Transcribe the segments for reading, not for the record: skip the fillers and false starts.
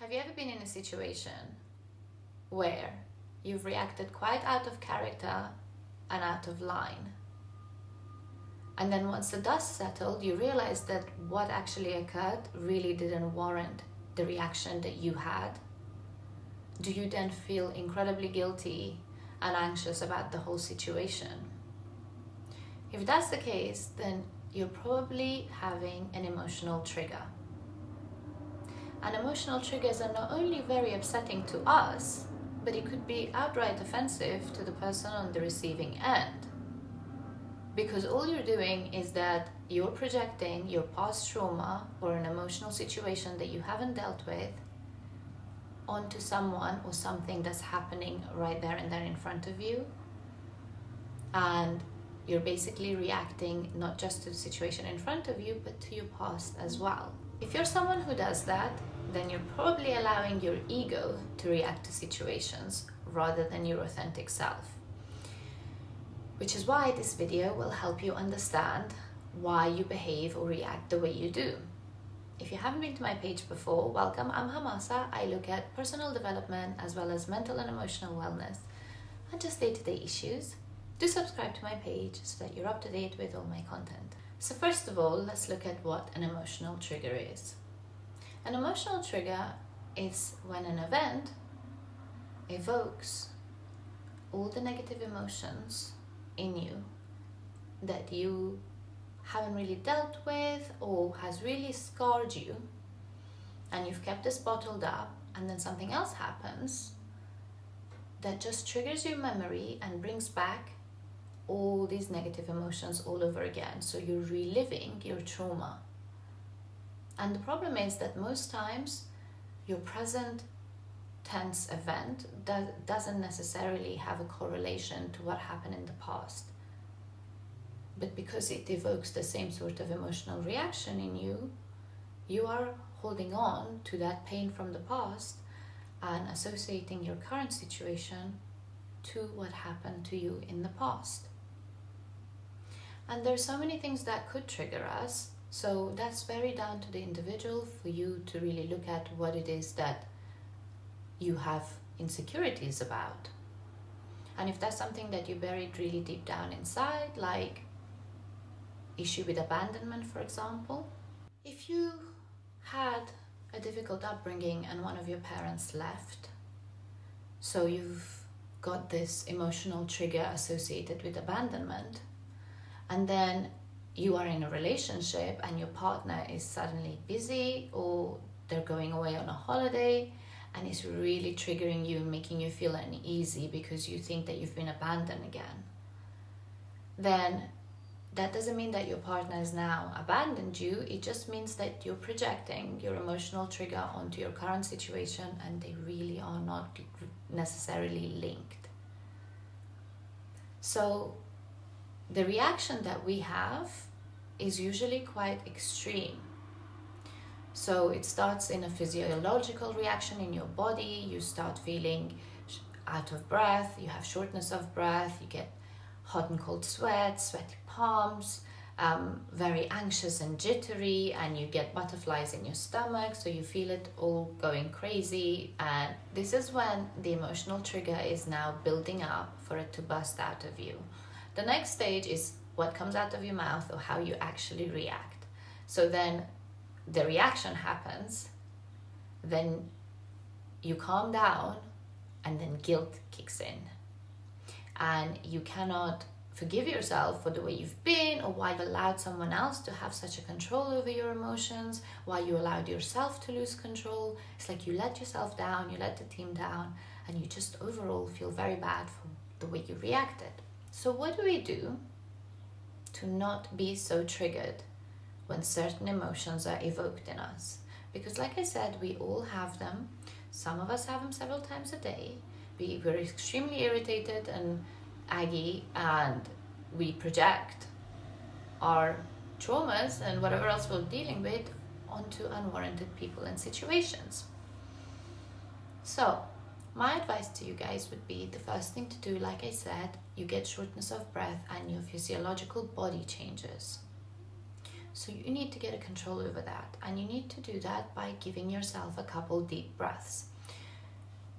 Have you ever been in a situation where you've reacted quite out of character and out of line? And then once the dust settled, you realized that what actually occurred really didn't warrant the reaction that you had? Do you then feel incredibly guilty and anxious about the whole situation? If that's the case, then you're probably having an emotional trigger. And emotional triggers are not only very upsetting to us, but it could be outright offensive to the person on the receiving end. Because all you're doing is that you're projecting your past trauma or an emotional situation that you haven't dealt with onto someone or something that's happening right there and there in front of you. And you're basically reacting not just to the situation in front of you, but to your past as well. If you're someone who does that, then you're probably allowing your ego to react to situations rather than your authentic self. Which is why this video will help you understand why you behave or react the way you do. If you haven't been to my page before, welcome. I'm Hamasa. I look at personal development as well as mental and emotional wellness and just day-to-day issues. Do subscribe to my page so that you're up to date with all my content. So first of all, let's look at what an emotional trigger is. An emotional trigger is when an event evokes all the negative emotions in you that you haven't really dealt with or has really scarred you, and you've kept this bottled up, and then something else happens that just triggers your memory and brings back all these negative emotions all over again. So you're reliving your trauma. And the problem is that most times your present tense event doesn't necessarily have a correlation to what happened in the past. But because it evokes the same sort of emotional reaction in you, you are holding on to that pain from the past and associating your current situation to what happened to you in the past. And there's so many things that could trigger us, so that's very down to the individual for you to really look at what it is that you have insecurities about. And if that's something that you buried really deep down inside, like issue with abandonment, for example. If you had a difficult upbringing and one of your parents left, so you've got this emotional trigger associated with abandonment, and then you are in a relationship and your partner is suddenly busy or they're going away on a holiday and it's really triggering you and making you feel uneasy because you think that you've been abandoned again, then that doesn't mean that your partner has now abandoned you. It just means that you're projecting your emotional trigger onto your current situation and they really are not necessarily linked. So the reaction that we have is usually quite extreme. So it starts in a physiological reaction in your body. You start feeling out of breath, you have shortness of breath, you get hot and cold sweat, sweaty palms, very anxious and jittery, and you get butterflies in your stomach, so you feel it all going crazy. And this is when the emotional trigger is now building up for it to burst out of you. The next stage is what comes out of your mouth or how you actually react. So then the reaction happens, then you calm down, and then guilt kicks in. And you cannot forgive yourself for the way you've been or why you allowed someone else to have such a control over your emotions, why you allowed yourself to lose control. It's like you let yourself down, you let the team down, and you just overall feel very bad for the way you reacted. So what do we do to not be so triggered when certain emotions are evoked in us? Because like I said, we all have them. Some of us have them several times a day. We're extremely irritated and aggy, and we project our traumas and whatever else we're dealing with onto unwarranted people and situations. So my advice to you guys would be, the first thing to do, like I said, you get shortness of breath and your physiological body changes. So you need to get a control over that, and you need to do that by giving yourself a couple deep breaths.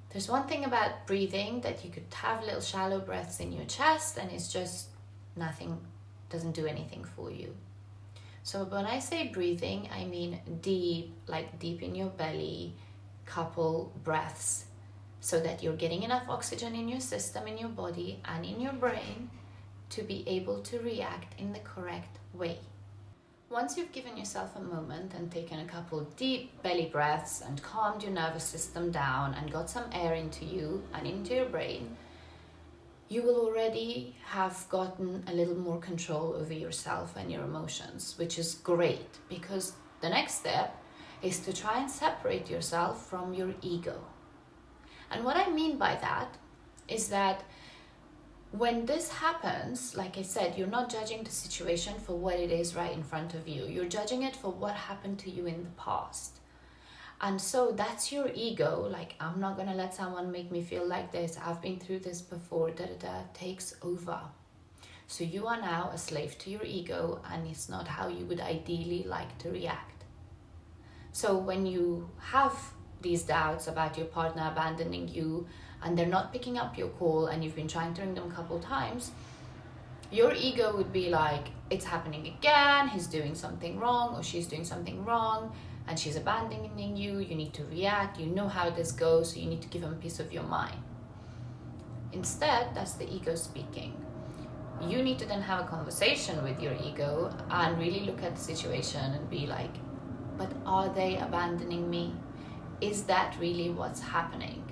There's one thing about breathing, that you could have little shallow breaths in your chest and it's just nothing, doesn't do anything for you. So when I say breathing, I mean deep, like deep in your belly, couple breaths, so that you're getting enough oxygen in your system, in your body and in your brain to be able to react in the correct way. Once you've given yourself a moment and taken a couple deep belly breaths and calmed your nervous system down and got some air into you and into your brain, you will already have gotten a little more control over yourself and your emotions, which is great, because the next step is to try and separate yourself from your ego. And what I mean by that is that when this happens, like I said, you're not judging the situation for what it is right in front of you. You're judging it for what happened to you in the past. And so that's your ego, like, I'm not going to let someone make me feel like this. I've been through this before, takes over. So you are now a slave to your ego, and it's not how you would ideally like to react. So when you have these doubts about your partner abandoning you, and they're not picking up your call, and you've been trying to ring them a couple times, your ego would be like, it's happening again, he's doing something wrong, or she's doing something wrong, and she's abandoning you, you need to react, you know how this goes, so you need to give them a piece of your mind. Instead, that's the ego speaking. You need to then have a conversation with your ego and really look at the situation and be like, but are they abandoning me? Is that really what's happening?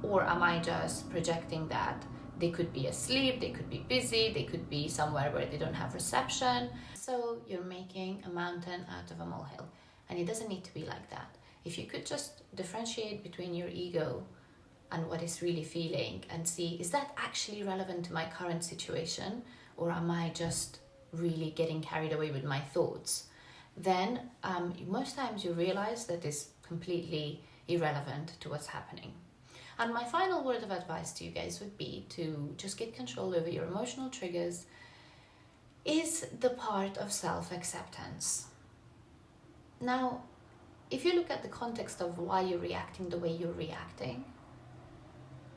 Or am I just projecting that? They could be asleep, they could be busy, they could be somewhere where they don't have reception. So you're making a mountain out of a molehill. And it doesn't need to be like that. If you could just differentiate between your ego and what it's really feeling and see, is that actually relevant to my current situation? Or am I just really getting carried away with my thoughts? Then most times you realize that it's completely irrelevant to what's happening. And my final word of advice to you guys would be to just get control over your emotional triggers, is the part of self-acceptance. Now, if you look at the context of why you're reacting the way you're reacting,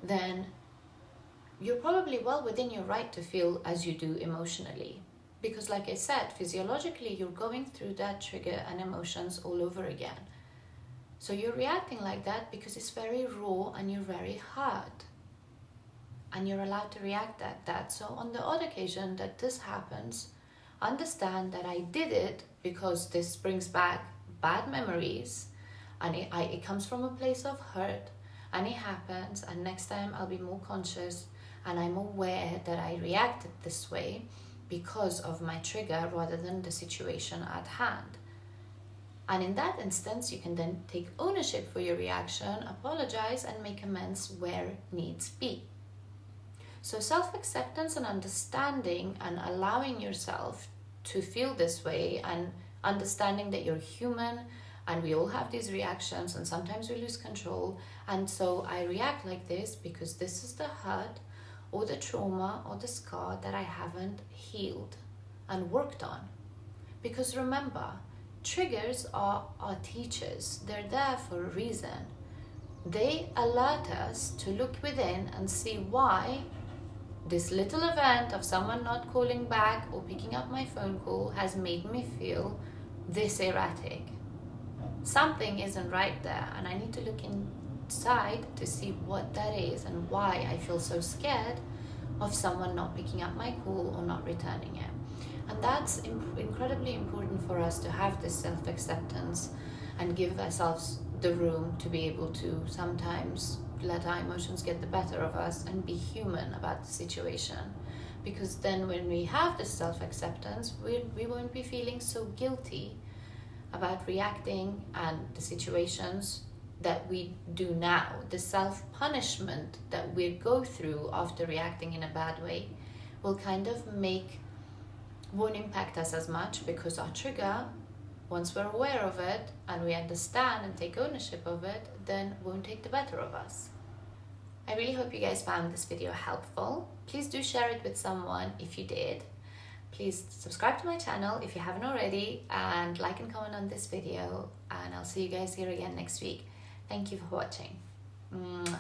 then you're probably well within your right to feel as you do emotionally. Because like I said, physiologically, you're going through that trigger and emotions all over again. So you're reacting like that because it's very raw and you're very hurt. And you're allowed to react like that. So on the odd occasion that this happens, understand that I did it because this brings back bad memories, and it comes from a place of hurt, and it happens, and next time I'll be more conscious and I'm aware that I reacted this way because of my trigger rather than the situation at hand. And in that instance, you can then take ownership for your reaction, apologize, and make amends where needs be. So self-acceptance and understanding and allowing yourself to feel this way, and understanding that you're human and we all have these reactions and sometimes we lose control, and so I react like this because this is the hurt or the trauma or the scar that I haven't healed and worked on. Because remember, triggers are our teachers. They're there for a reason. They alert us to look within and see why this little event of someone not calling back or picking up my phone call has made me feel this erratic. Something isn't right there, and I need to look inside to see what that is and why I feel so scared of someone not picking up my call or not returning it. And that's incredibly important for us to have this self-acceptance and give ourselves the room to be able to sometimes let our emotions get the better of us and be human about the situation. Because then when we have this self-acceptance, we won't be feeling so guilty about reacting and the situations that we do now. The self-punishment that we go through after reacting in a bad way will kind of won't impact us as much, because our trigger, once we're aware of it and we understand and take ownership of it, then won't take the better of us. I really hope you guys found this video helpful. Please do share it with someone if you did. Please subscribe to my channel if you haven't already, and like and comment on this video, and I'll see you guys here again next week. Thank you for watching. Mwah.